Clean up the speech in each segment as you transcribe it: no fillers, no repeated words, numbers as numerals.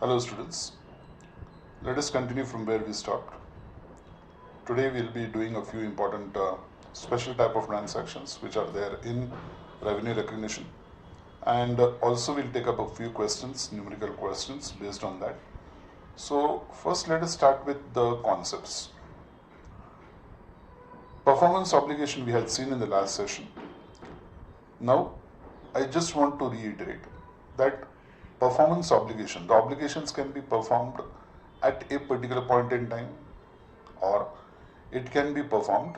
Hello students, let us continue from where we stopped. Today we will be doing a few important special type of transactions which are there in revenue recognition, and also we'll take up a few questions, numerical questions based on that. So first let us start with the concepts. Performance obligation we had seen in the last session. Now I just want to reiterate that performance obligation, the obligations can be performed at a particular point in time, or it can be performed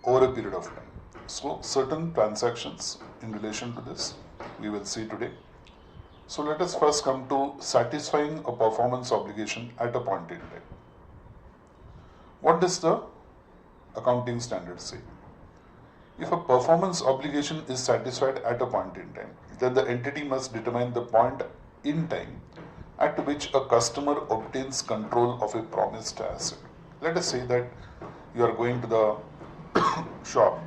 over a period of time. So certain transactions in relation to this we will see today. So let us first come to satisfying a performance obligation at a point in time. What does the accounting standard say? If a performance obligation is satisfied at a point in time, then the entity must determine the point in time at which a customer obtains control of a promised asset. Let us say that you are going to the shop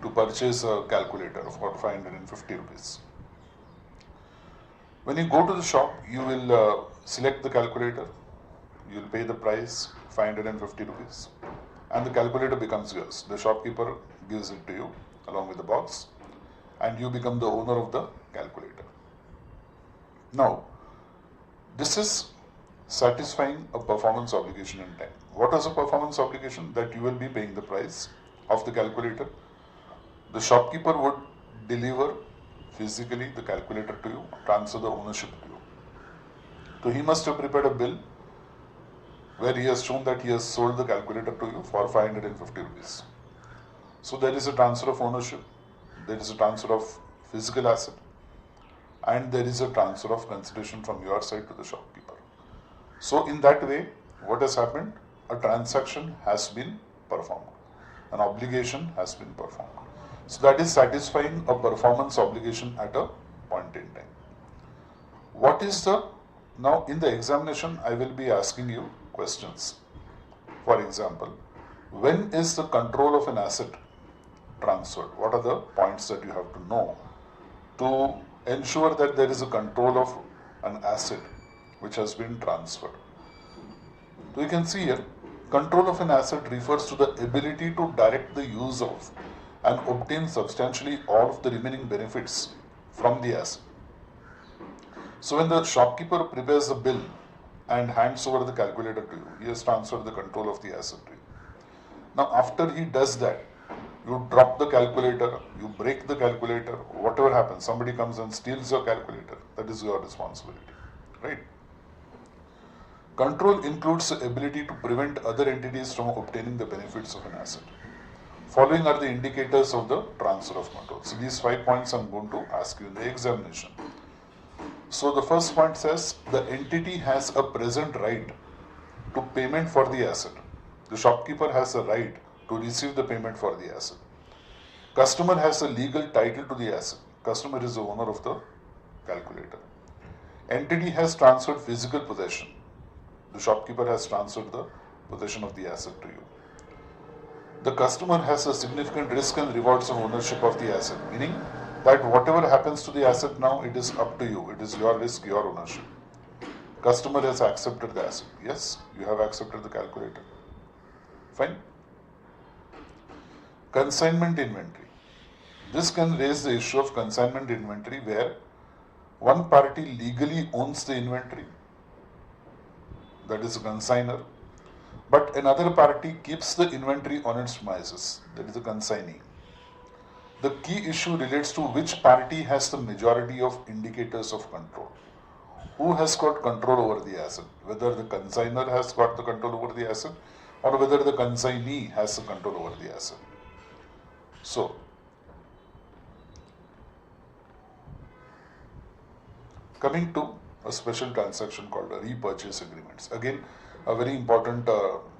to purchase a calculator for 550 rupees. When you go to the shop, you will select the calculator, you will pay the price 550 rupees, and the calculator becomes yours. The shopkeeper gives it to you along with the box, and you become the owner of the calculator. Now, this is satisfying a performance obligation in time. What is a performance obligation? That you will be paying the price of the calculator. The shopkeeper would deliver physically the calculator to you, transfer the ownership to you. So he must have prepared a bill where he has shown that he has sold the calculator to you for 550 rupees. So there is a transfer of ownership, there is a transfer of physical asset, and there is a transfer of consideration from your side to the shopkeeper. So in that way, what has happened? A transaction has been performed. An obligation has been performed. So that is satisfying a performance obligation at a point in time. What is the, now in the examination I will be asking you questions. For example, when is the control of an asset transferred? What are the points that you have to know to ensure that there is a control of an asset which has been transferred? So you can see here, control of an asset refers to the ability to direct the use of and obtain substantially all of the remaining benefits from the asset. So when the shopkeeper prepares the bill and hands over the calculator to you, he has transferred the control of the asset to you. Now after he does that, you drop the calculator, you break the calculator, whatever happens, somebody comes and steals your calculator, that is your responsibility, right? Control includes the ability to prevent other entities from obtaining the benefits of an asset. Following are the indicators of the transfer of control. So these 5 points I am going to ask you in the examination. So the first point says the entity has a present right to payment for the asset. The shopkeeper has a right to receive the payment for the asset. Customer has a legal title to the asset. Customer is the owner of the calculator. Entity has transferred physical possession. The shopkeeper has transferred the possession of the asset to you. The customer has a significant risk and rewards of ownership of the asset, meaning that whatever happens to the asset now, it is up to you. It is your risk, your ownership. Customer has accepted the asset. Yes, you have accepted the calculator. Fine. Consignment inventory. This can raise the issue of consignment inventory where one party legally owns the inventory, that is a consignor, but another party keeps the inventory on its premises, that is a consignee. The key issue relates to which party has the majority of indicators of control. Who has got control over the asset? Whether the consignor has got the control over the asset or whether the consignee has the control over the asset. So, coming to a special transaction called a repurchase agreements. Again, a very important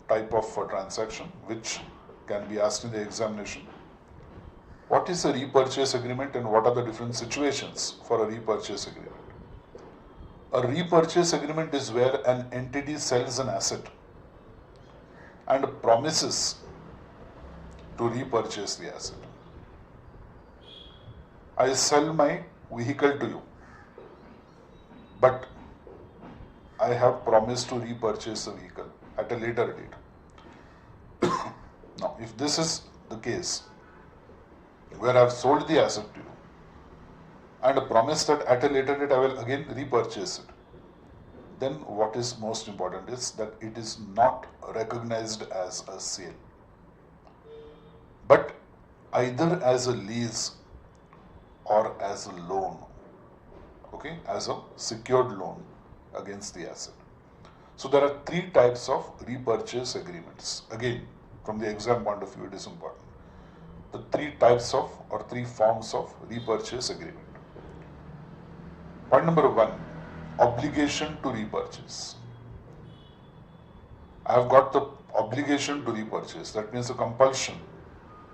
type of transaction which can be asked in the examination. What is a repurchase agreement and what are the different situations for a repurchase agreement? A repurchase agreement is where an entity sells an asset and promises to repurchase the asset. I sell my vehicle to you, but I have promised to repurchase the vehicle at a later date. Now, if this is the case, where I have sold the asset to you and promised that at a later date I will again repurchase it, then what is most important is that it is not recognized as a sale, but either as a lease or as a loan, okay, as a secured loan against the asset. So there are three types of repurchase agreements. Again, from the exam point of view, it is important. The three types of or three forms of repurchase agreement. Point number one, obligation to repurchase. I have got the obligation to repurchase. That means the compulsion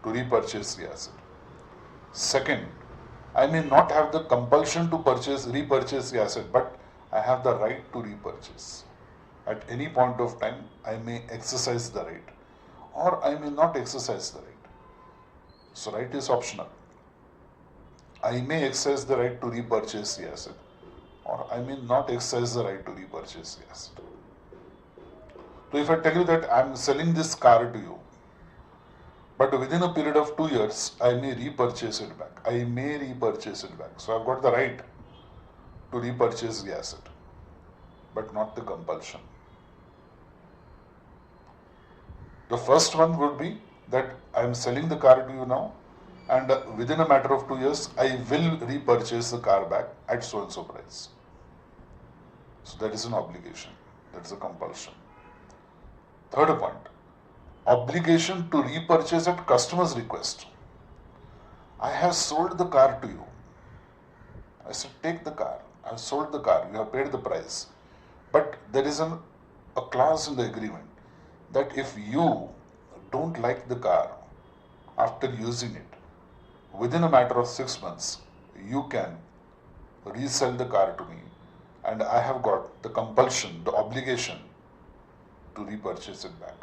to repurchase the asset. Second, I may not have the compulsion to repurchase the asset, but I have the right to repurchase. At any point of time, I may exercise the right, or I may not exercise the right. So right is optional. I may exercise the right to repurchase the asset, or I may not exercise the right to repurchase the asset. So if I tell you that I am selling this car to you, but within a period of 2 years, I may repurchase it back. I may repurchase it back. So I've got the right to repurchase the asset, but not the compulsion. The first one would be that I am selling the car to you now, and within a matter of 2 years, I will repurchase the car back at so and so price. So that is an obligation. That is a compulsion. Third point, obligation to repurchase at customer's request. I have sold the car to you. I said, take the car. I have sold the car. You have paid the price. But there is a clause in the agreement that if you don't like the car after using it, within a matter of 6 months, you can resell the car to me, and I have got the compulsion, the obligation to repurchase it back.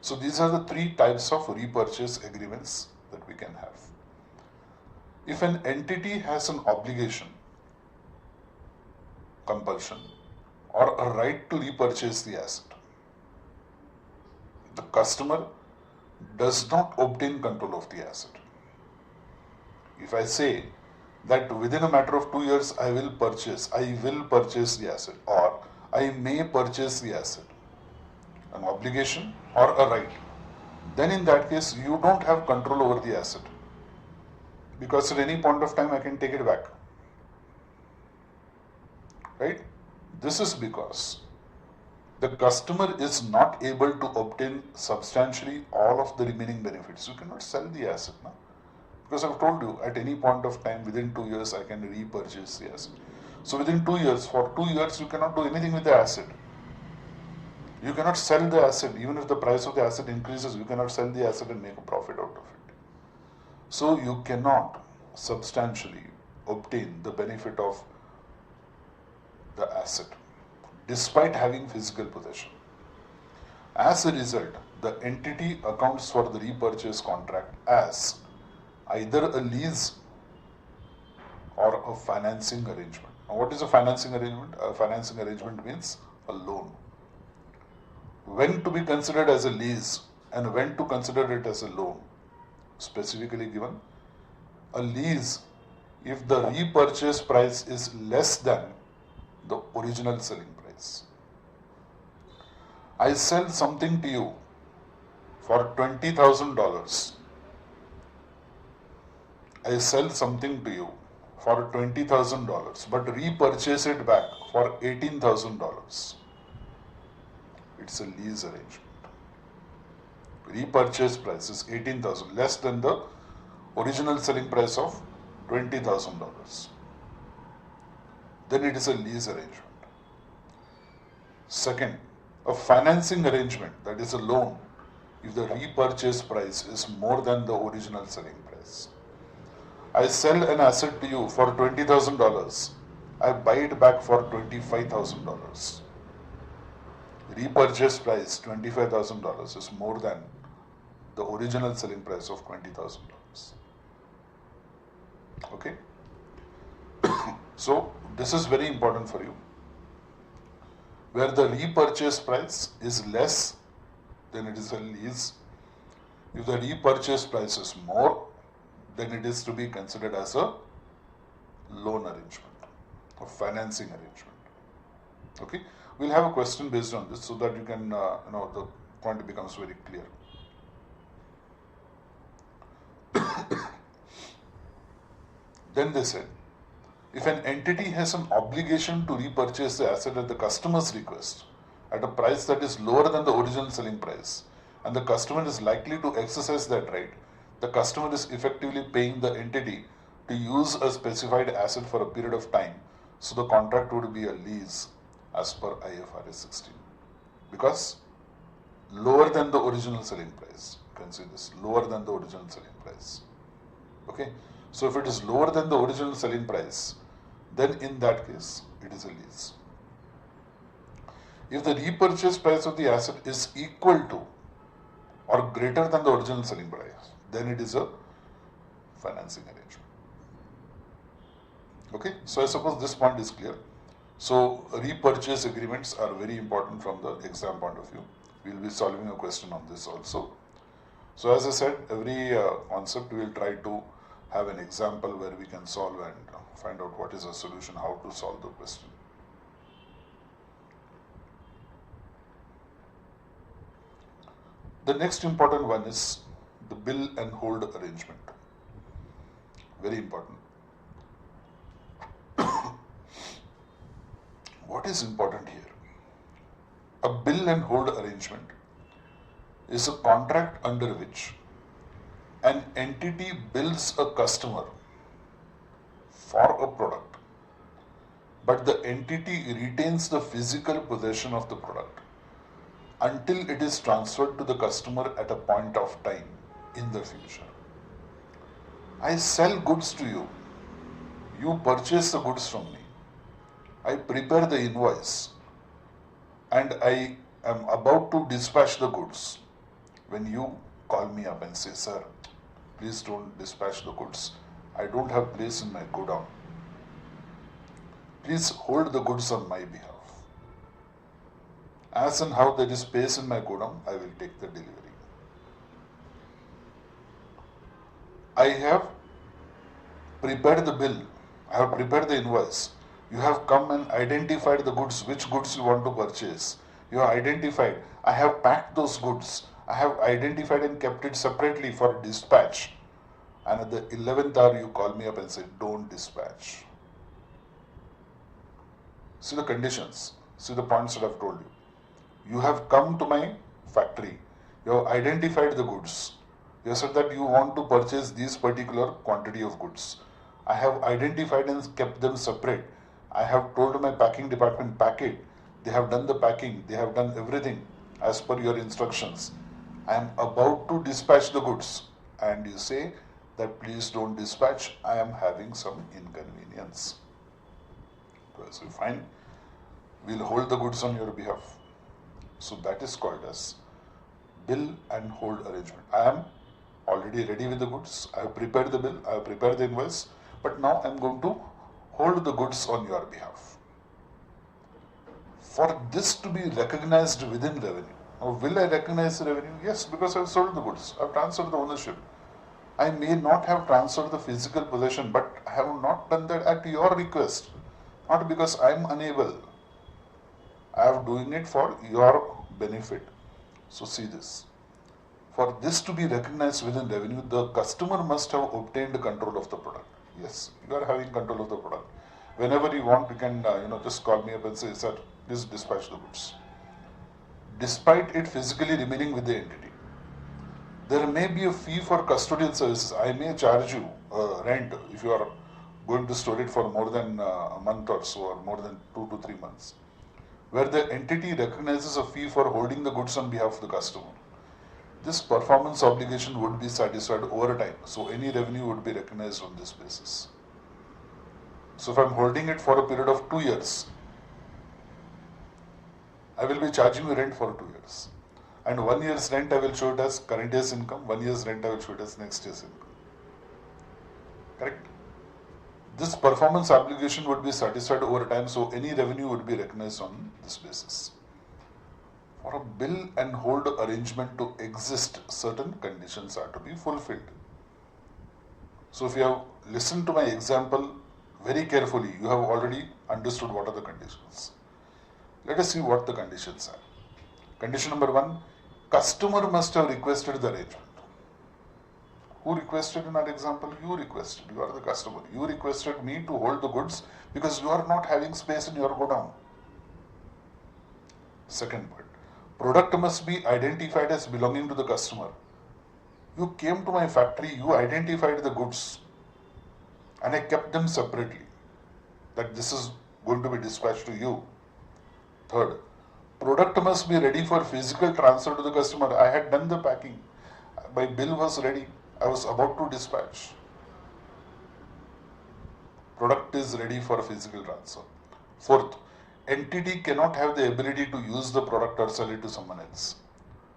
So these are the three types of repurchase agreements that we can have. If an entity has an obligation, compulsion, or a right to repurchase the asset, the customer does not obtain control of the asset. If I say that within a matter of 2 years I will purchase the asset, or I may purchase the asset, an obligation or a right, then in that case you don't have control over the asset, because at any point of time I can take it back. Right? This is because the customer is not able to obtain substantially all of the remaining benefits. You cannot sell the asset now, because I've told you at any point of time within 2 years I can repurchase the asset. So within 2 years, for 2 years you cannot do anything with the asset. You cannot sell the asset. Even if the price of the asset increases, you cannot sell the asset and make a profit out of it. So you cannot substantially obtain the benefit of the asset despite having physical possession. As a result, the entity accounts for the repurchase contract as either a lease or a financing arrangement. Now, what is a financing arrangement? A financing arrangement means a loan. When to be considered as a lease and when to consider it as a loan, specifically given. A lease, if the repurchase price is less than the original selling price. I sell something to you for $20,000. I sell something to you for $20,000, but repurchase it back for $18,000. It's a lease arrangement. Repurchase price is $18,000, less than the original selling price of $20,000. Then it is a lease arrangement. Second, a financing arrangement, that is a loan, if the repurchase price is more than the original selling price. I sell an asset to you for $20,000. I buy it back for $25,000. Repurchase price $25,000 is more than the original selling price of $20,000. Okay? So this is very important for you. Where the repurchase price is less, then it is a lease. If the repurchase price is more, then it is to be considered as a loan arrangement or financing arrangement. Okay, we'll have a question based on this so that you can, the point becomes very clear. Then they said, if an entity has an obligation to repurchase the asset at the customer's request at a price that is lower than the original selling price, and the customer is likely to exercise that right, the customer is effectively paying the entity to use a specified asset for a period of time. So the contract would be a lease as per IFRS 16. Because lower than the original selling price. You can see this, lower than the original selling price. Okay. So if it is lower than the original selling price, then in that case, it is a lease. If the repurchase price of the asset is equal to or greater than the original selling price, then it is a financing arrangement. Okay, so I suppose this point is clear. So repurchase agreements are very important from the exam point of view. We will be solving a question on this also. So as I said, every concept we will try to have an example where we can solve and find out what is the solution, how to solve the question. The next important one is the bill and hold arrangement. Very important. What is important here? A bill and hold arrangement is a contract under which an entity bills a customer for a product, but the entity retains the physical possession of the product until it is transferred to the customer at a point of time in the future. I sell goods to you. You purchase the goods from me. I prepare the invoice and I am about to dispatch the goods when you call me up and say, sir, please don't dispatch the goods. I don't have place in my godown. Please hold the goods on my behalf. As and how there is space in my godown, I will take the delivery. I have prepared the bill. I have prepared the invoice. You have come and identified the goods, which goods you want to purchase. You have identified. I have packed those goods. I have identified and kept it separately for dispatch. And at the 11th hour, you call me up and say, don't dispatch. See the conditions. See the points that I have told you. You have come to my factory. You have identified the goods. You have said that you want to purchase this particular quantity of goods. I have identified and kept them separate. I have told my packing department, pack it. They have done the packing. They have done everything as per your instructions. I am about to dispatch the goods. And you say that please don't dispatch. I am having some inconvenience. So fine. We'll hold the goods on your behalf. So that is called as bill and hold arrangement. I am already ready with the goods. I have prepared the bill. I have prepared the invoice. But now I am going to hold the goods on your behalf. For this to be recognized within revenue. Now, will I recognize the revenue? Yes, because I have sold the goods. I have transferred the ownership. I may not have transferred the physical possession, but I have not done that at your request. Not because I am unable. I am doing it for your benefit. So see this. For this to be recognized within revenue, the customer must have obtained control of the product. Yes, you are having control of the product. Whenever you want, you can just call me up and say, sir, please dispatch the goods. Despite it physically remaining with the entity, there may be a fee for custodial services. I may charge you rent if you are going to store it for more than a month or so, or more than 2 to 3 months, where the entity recognizes a fee for holding the goods on behalf of the customer. This performance obligation would be satisfied over time. So any revenue would be recognized on this basis. So if I am holding it for a period of 2 years, I will be charging you rent for 2 years. And 1 year's rent I will show it as current year's income, 1 year's rent I will show it as next year's income. Correct? This performance obligation would be satisfied over time, so any revenue would be recognized on this basis. For a bill and hold arrangement to exist, certain conditions are to be fulfilled. So if you have listened to my example very carefully, you have already understood what are the conditions. Let us see what the conditions are. Condition number 1, customer must have requested the arrangement. Who requested in our example? You requested. You are the customer. You requested me to hold the goods because you are not having space in your godown. Second point, product must be identified as belonging to the customer. You came to my factory, you identified the goods and I kept them separately, that this is going to be dispatched to you. Third, product must be ready for physical transfer to the customer. I had done the packing. My bill was ready. I was about to dispatch. Product is ready for physical transfer. Fourth, entity cannot have the ability to use the product or sell it to someone else.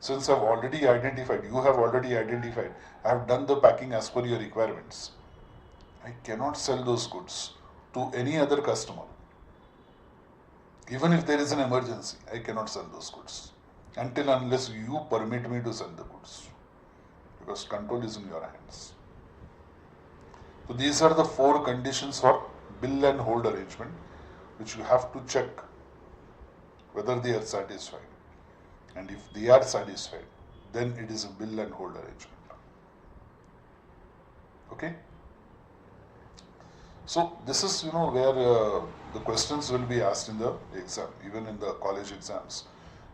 Since I've already identified, you have already identified, I have done the packing as per your requirements. I cannot sell those goods to any other customer. Even if there is an emergency, I cannot sell those goods until unless you permit me to sell the goods, because control is in your hands. So these are the 4 conditions for bill and hold arrangement, which you have to check whether they are satisfied. And if they are satisfied, then it is a bill and hold arrangement. Okay? So this is where the questions will be asked in the exam. Even in the college exams,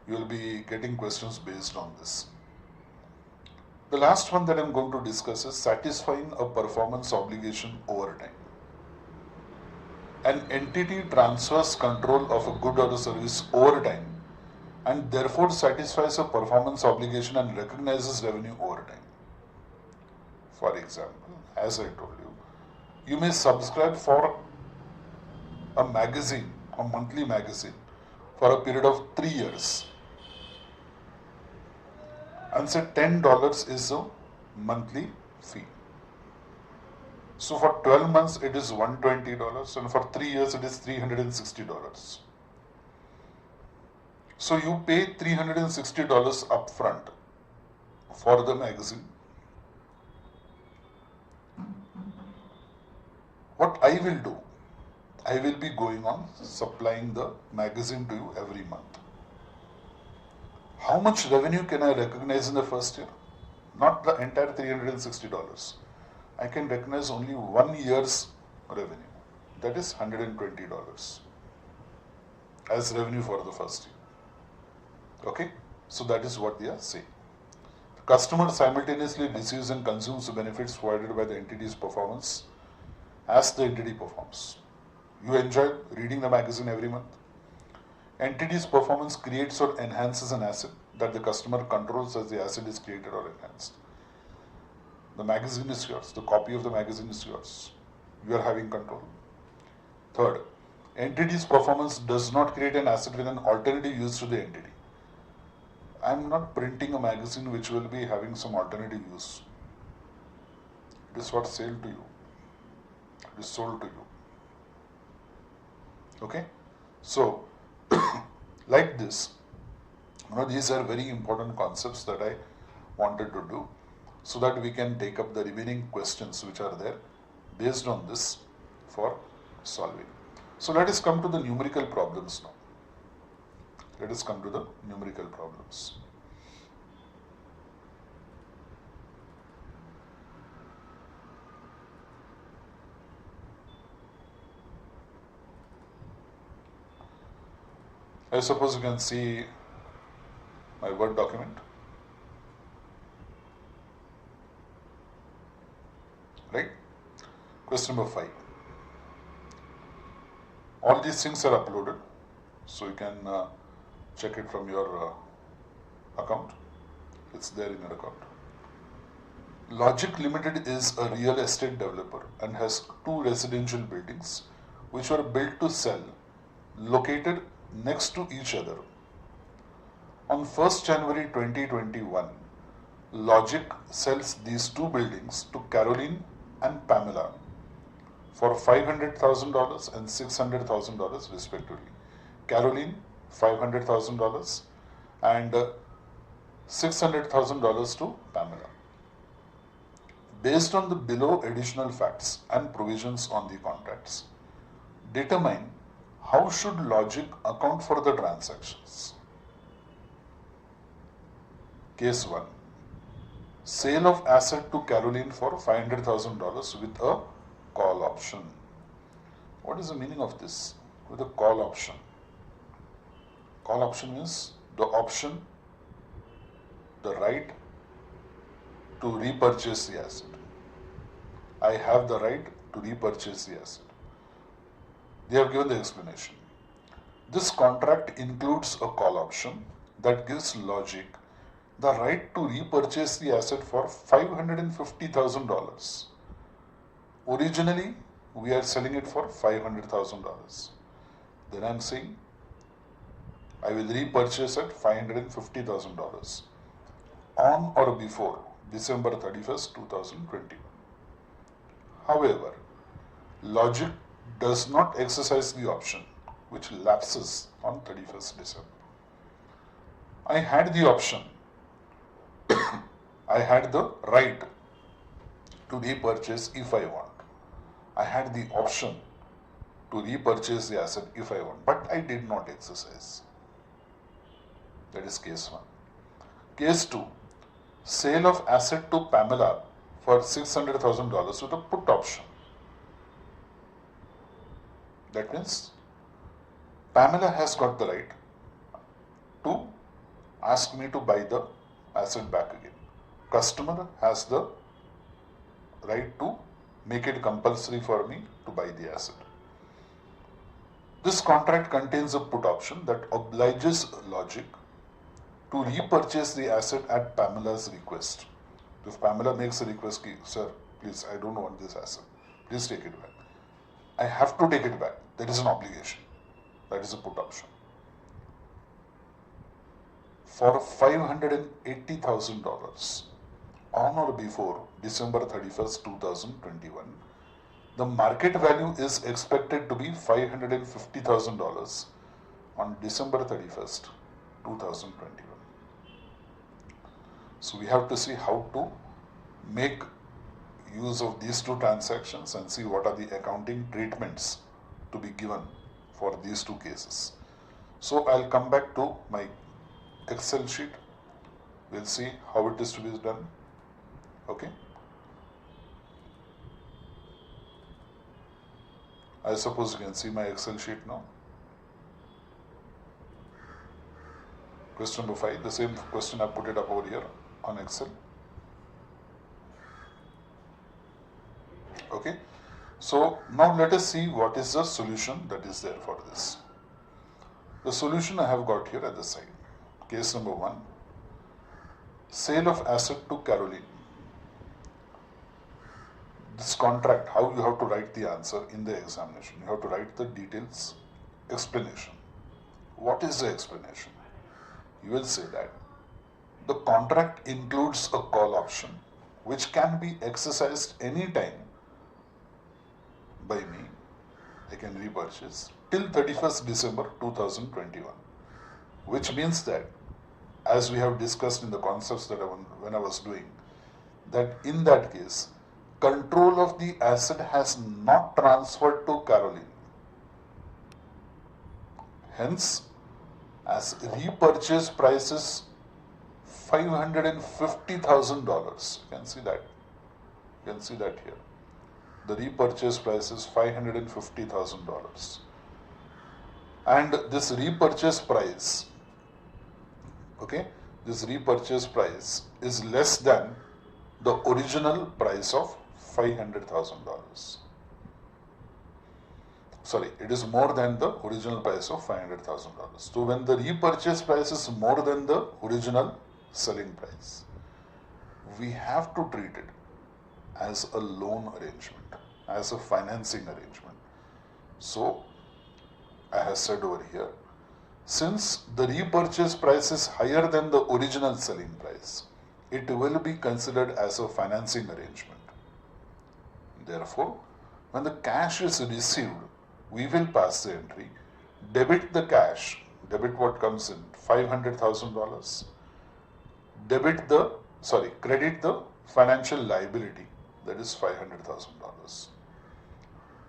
you will be getting questions based on this. The last one that I am going to discuss is satisfying a performance obligation over time. An entity transfers control of a good or a service over time and therefore satisfies a performance obligation and recognizes revenue over time. For example, as I told you, you may subscribe for a magazine, a monthly magazine, for a period of 3 years. And say $10 is a monthly fee. So for 12 months it is $120 and for 3 years it is $360. So you pay $360 upfront for the magazine. What I will do, I will be going on supplying the magazine to you every month. How much revenue can I recognize in the first year? Not the entire $360. I can recognize only 1 year's revenue. That is $120 as revenue for the first year. Okay? So that is what they are saying. The customer simultaneously receives and consumes the benefits provided by the entity's performance as the entity performs. You enjoy reading the magazine every month. Entity's performance creates or enhances an asset that the customer controls as the asset is created or enhanced. The magazine is yours. The copy of the magazine is yours. You are having control. Third, entity's performance does not create an asset with an alternative use to the entity. I am not printing a magazine which will be having some alternative use. It is what sold to you. It is sold to you. Okay? So, like this, these are very important concepts that I wanted to do so that we can take up the remaining questions which are there based on this for solving. So let us come to the numerical problems now. Let us come to the numerical problems. I suppose you can see my Word document. Right? Question number 5. All these things are uploaded, so you can check it from your account. It's there in your account. Logic Limited is a real estate developer and has 2 residential buildings which were built to sell, located next to each other. On 1st January 2021, Logic sells these 2 buildings to Caroline and Pamela for $500,000 and $600,000 respectively. Caroline, $500,000 and $600,000 to Pamela. Based on the below additional facts and provisions on the contracts, determine how should logic account for the transactions. Case 1. Sale of asset to Caroline for $500,000 with a call option. What is the meaning of this? With a call option. Call option is the option, the right to repurchase the asset. I have the right to repurchase the asset. They have given the explanation. This contract includes a call option that gives logic the right to repurchase the asset for $550,000. Originally, we are selling it for $500,000. Then I am saying I will repurchase at $550,000 on or before December 31st, 2020. However, logic does not exercise the option which lapses on 31st December. I had the option, I had the right to repurchase if I want. I had the option to repurchase the asset if I want, but I did not exercise. That is case 1. Case 2. Sale of asset to Pamela for $600,000 with a put option. That means Pamela has got the right to ask me to buy the asset back again. Customer has the right to make it compulsory for me to buy the asset. This contract contains a put option that obliges logic to repurchase the asset at Pamela's request. If Pamela makes a request, sir, please, I don't want this asset. Please take it back. I have to take it back. That is an obligation. That is a put option. For $580,000 on or before December 31st, 2021, the market value is expected to be $550,000 on December 31st, 2021. So we have to see how to make use of these two transactions and see what are the accounting treatments to be given for these two cases. So I'll come back to my Excel sheet. We'll see how it is to be done. Okay. I suppose you can see my Excel sheet now. Question number 5, the same question I put it up over here on Excel. Okay. So now let us see what is the solution that is there for this. The solution I have got here at the side. Case number 1, sale of asset to Caroline. This contract, how you have to write the answer in the examination. You have to write the details, explanation. What is the explanation? You will say that the contract includes a call option which can be exercised anytime by me. I can repurchase till 31st December 2021, which means that, as we have discussed in the concepts that when I was doing, that in that case, control of the asset has not transferred to Caroline. Hence, as repurchase price is $550,000. You can see that. You can see that here. The repurchase price is $550,000. And this repurchase price, okay, this repurchase price is less than the original price of $500,000. Sorry, it is more than the original price of $500,000. So when the repurchase price is more than the original selling price, we have to treat it as a loan arrangement, as a financing arrangement. So I have said over here, since the repurchase price is higher than the original selling price, it will be considered as a financing arrangement. Therefore, When the cash is received, we will pass the entry, debit the cash, debit what comes in, $500,000, credit the financial liability, that is $500,000.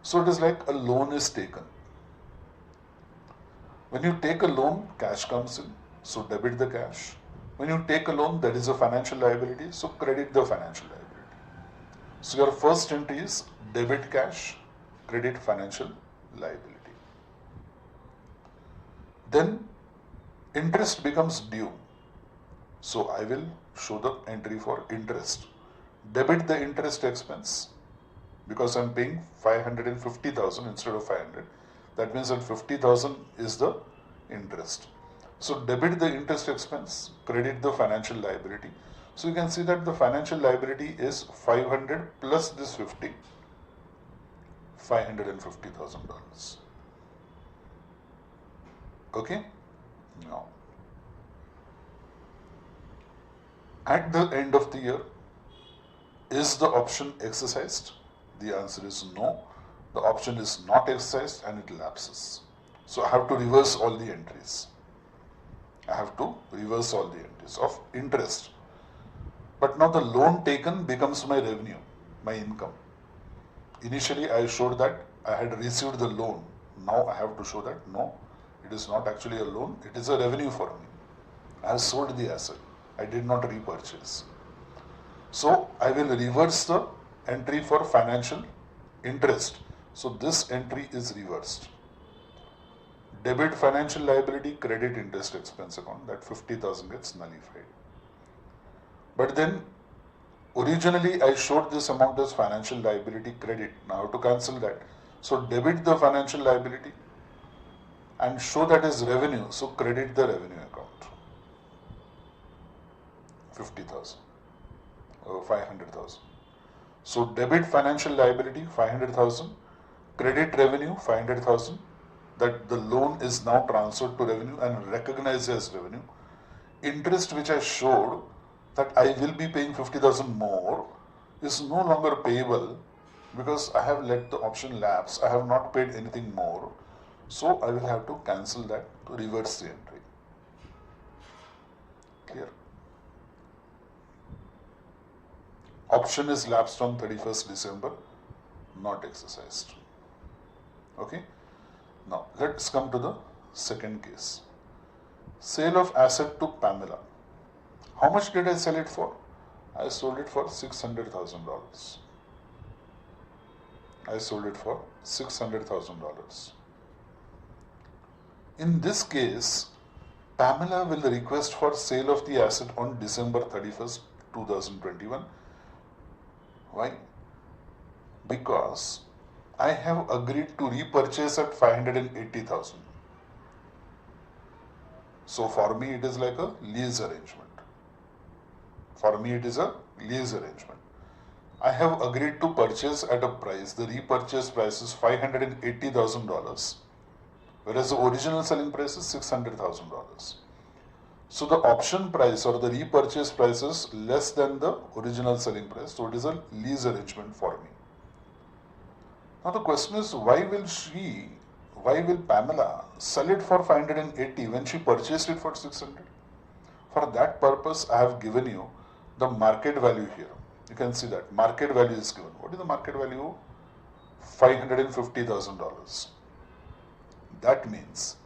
So it is like a loan is taken. When you take a loan, cash comes in, so debit the cash. When you take a loan, that is a financial liability, so credit the financial liability. So your first entry is debit cash, credit financial liability. Then interest becomes due. So I will show the entry for interest. Debit the interest expense because I'm paying 550,000 instead of 500. That means that 50,000 is the interest. So debit the interest expense, credit the financial liability. So you can see that the financial liability is 500 plus this 50, $550,000. Okay? Now, at the end of the year, is the option exercised? The answer is no. The option is not exercised and it lapses. So I have to reverse all the entries. I have to reverse all the entries of interest. But now the loan taken becomes my revenue, my income. Initially I showed that I had received the loan. Now I have to show that no, it is not actually a loan, it is a revenue for me. I have sold the asset. I did not repurchase. So I will reverse the entry for financial interest. So this entry is reversed. Debit financial liability, credit interest expense account, that 50,000 gets nullified. But then originally I showed this amount as financial liability credit. Now I have to cancel that. So debit the financial liability and show that as revenue. So credit the revenue account. 50,000 or 500,000. So debit financial liability 500,000, credit revenue 500,000. That the loan is now transferred to revenue and recognized as revenue. Interest which I showed that I will be paying 50,000 more is no longer payable because I have let the option lapse. I have not paid anything more. So I will have to cancel that to reverse the entry. Clear? Option is lapsed on 31st December, not exercised. Okay? Now let's come to the second case. Sale of asset to Pamela. How much did I sell it for? I sold it for $600,000. I sold it for $600,000. In this case, Pamela will request for sale of the asset on December 31st, 2021. Why? Because I have agreed to repurchase at 580,000. So for me it is like a lease arrangement. For me it is a lease arrangement. I have agreed to purchase at a price, the repurchase price is $580,000, whereas the original selling price is $600,000. So the option price or the repurchase price is less than the original selling price, so it is a lease arrangement for me. Now the question is, why will Pamela sell it for 580 when she purchased it for 600? For that purpose, I have given you the market value here. You can see that market value is given. What is the market value? $550,000. That means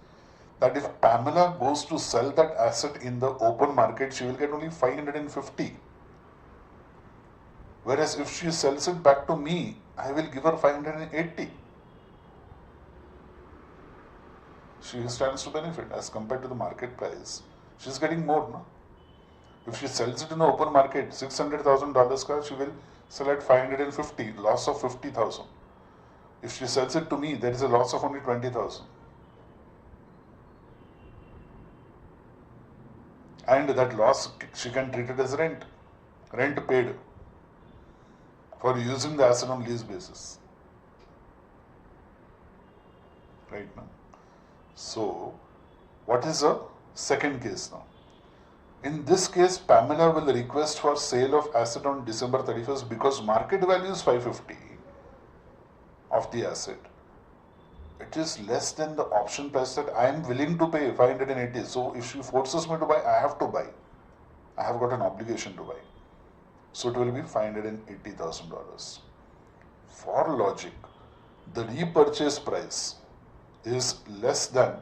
that if Pamela goes to sell that asset in the open market, she will get only 550. Whereas if she sells it back to me, I will give her 580. She stands to benefit as compared to the market price. She is getting more, no? If she sells it in the open market, $600,000 car, she will sell at 550, loss of 50,000. If she sells it to me, there is a loss of only 20,000. And that loss, she can treat it as rent paid for using the asset on lease basis. Right now. So, what is the second case now? In this case, Pamela will request for sale of asset on December 31st because market value is 550. of the asset, it is less than the option price that I am willing to pay, 580. So if she forces me to buy, I have to buy. I have got an obligation to buy. So it will be $580,000. For logic, the repurchase price is less than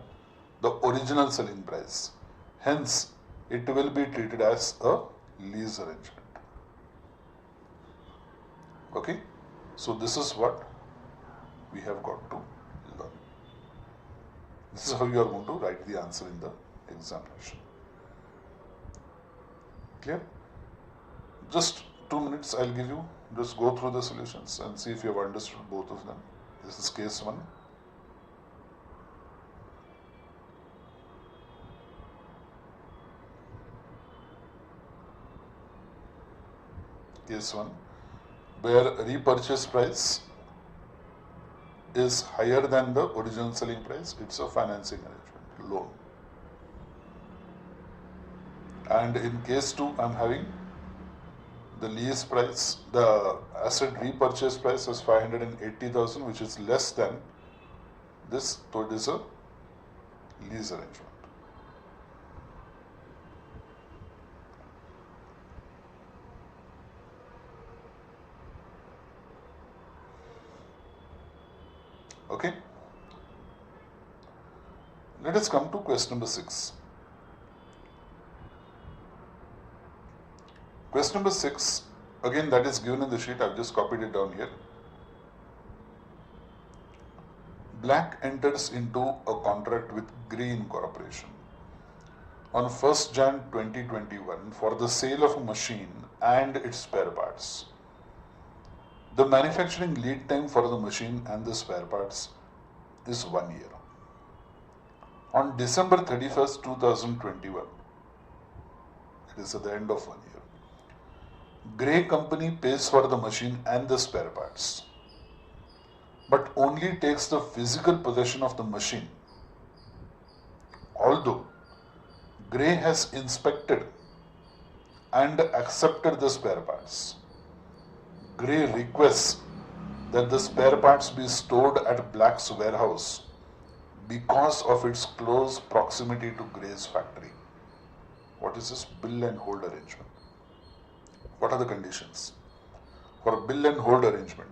the original selling price. Hence, it will be treated as a lease arrangement. Okay? So this is what we have got to learn. This is how you are going to write the answer in the examination. Clear? Just 2 minutes I'll give you. Just go through the solutions and see if you have understood both of them. This is case 1. Case 1, where repurchase price is higher than the original selling price, it's a financing arrangement, loan. And in case 2, I'm having the lease price, the asset repurchase price is 580,000, which is less than this, so it is a lease arrangement. Okay? Let us come to question number 6. Question number 6, again that is given in the sheet, I've just copied it down here. Black enters into a contract with Gray Incorporation on 1st Jan 2021 for the sale of a machine and its spare parts. The manufacturing lead time for the machine and the spare parts is 1 year. On December 31st, 2021, it is at the end of 1 year, Gray Company pays for the machine and the spare parts, but only takes the physical possession of the machine. Although Gray has inspected and accepted the spare parts, Gray requests that the spare parts be stored at Black's warehouse because of its close proximity to Gray's factory. What is this bill and hold arrangement? What are the conditions? For a bill and hold arrangement,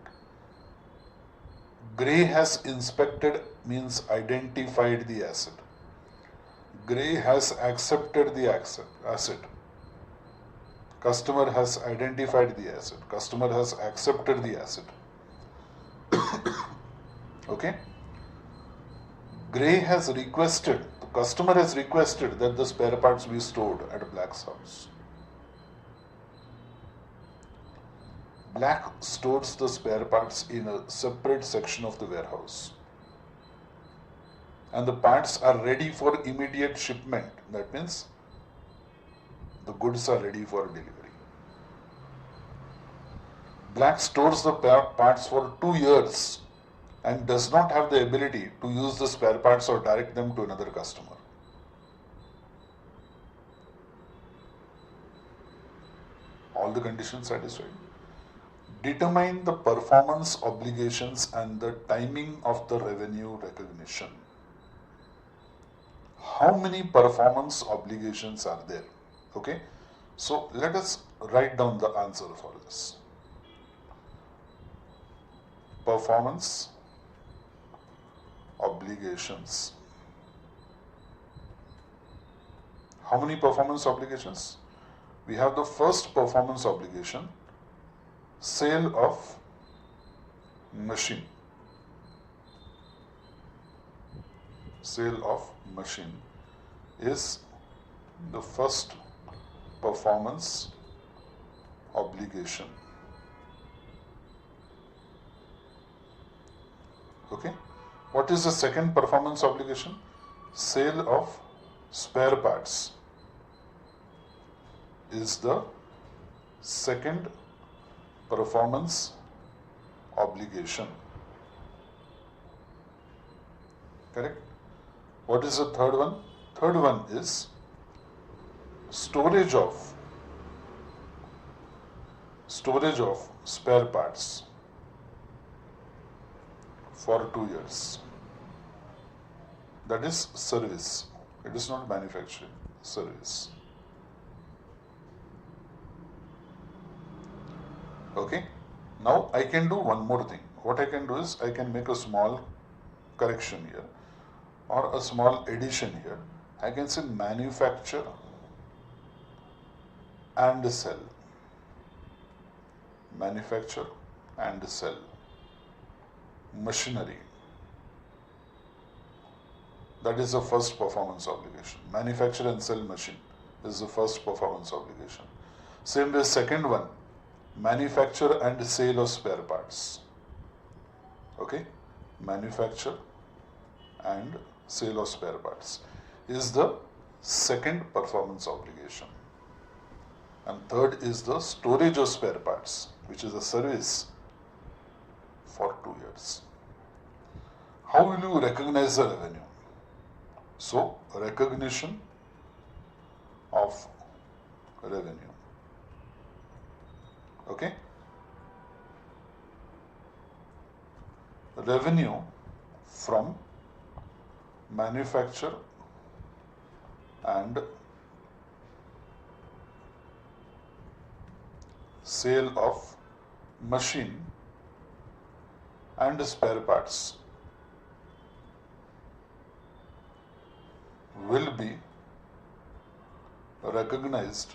Gray has inspected means identified the asset. Gray has accepted the asset. Customer has identified the asset. Customer has accepted the asset. Okay? Gray has requested, the customer has requested that the spare parts be stored at Black's house. Black stores the spare parts in a separate section of the warehouse. And the parts are ready for immediate shipment. That means the goods are ready for delivery. Black stores the parts for 2 years and does not have the ability to use the spare parts or direct them to another customer. All the conditions satisfied. Determine the performance obligations and the timing of the revenue recognition. How many performance obligations are there? Okay, so let us write down the answer for this. Performance obligations. How many performance obligations? We have the first performance obligation, sale of machine. Sale of machine is the first performance obligation. Okay. What is the second performance obligation? Sale of spare parts is the second performance obligation. Correct? What is the third one? Third one is storage of spare parts for 2 years. That is service. It is not manufacturing, service. Okay. Now I can do one more thing. What I can do is I can make a small correction here or a small addition here. I can say manufacture and sell. Manufacture and sell. Machinery. That is the first performance obligation. Manufacture and sell machine is the first performance obligation. Same way, second one, manufacture and sale of spare parts. Okay, manufacture and sale of spare parts is the second performance obligation. And third is the storage of spare parts, which is a service for 2 years. How will you recognize the revenue? So, recognition of revenue. Okay? Revenue from manufacture and sale of machine and spare parts will be recognized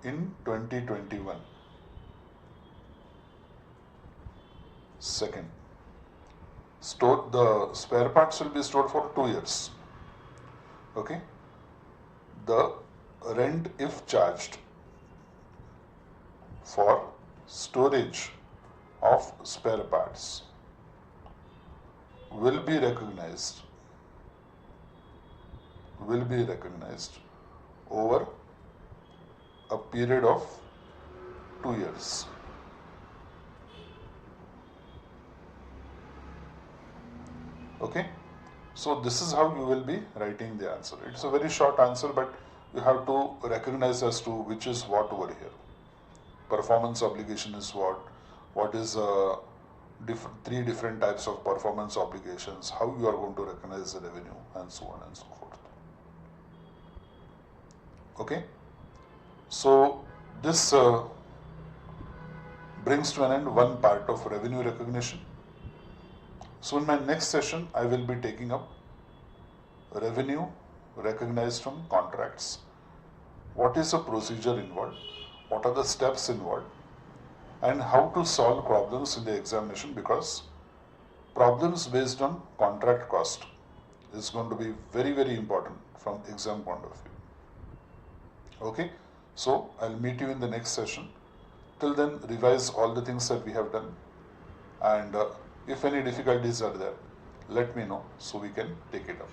in 2021. Second, the spare parts will be stored for 2 years. Okay, the rent, if charged for storage of spare parts, will be recognized over a period of 2 years. Okay, so this is how you will be writing the answer. It's a very short answer, but you have to recognize as to which is what over here. Performance obligation is what is three different types of performance obligations, how you are going to recognize the revenue, and so on and so forth. Okay, so this brings to an end one part of revenue recognition. So in my next session, I will be taking up revenue recognized from contracts. What is the procedure involved? What are the steps involved? And how to solve problems in the examination, because problems based on contract cost is going to be very, very important from exam point of view. Okay, so I'll meet you in the next session. Till then, revise all the things that we have done, and if any difficulties are there, let me know so we can take it up.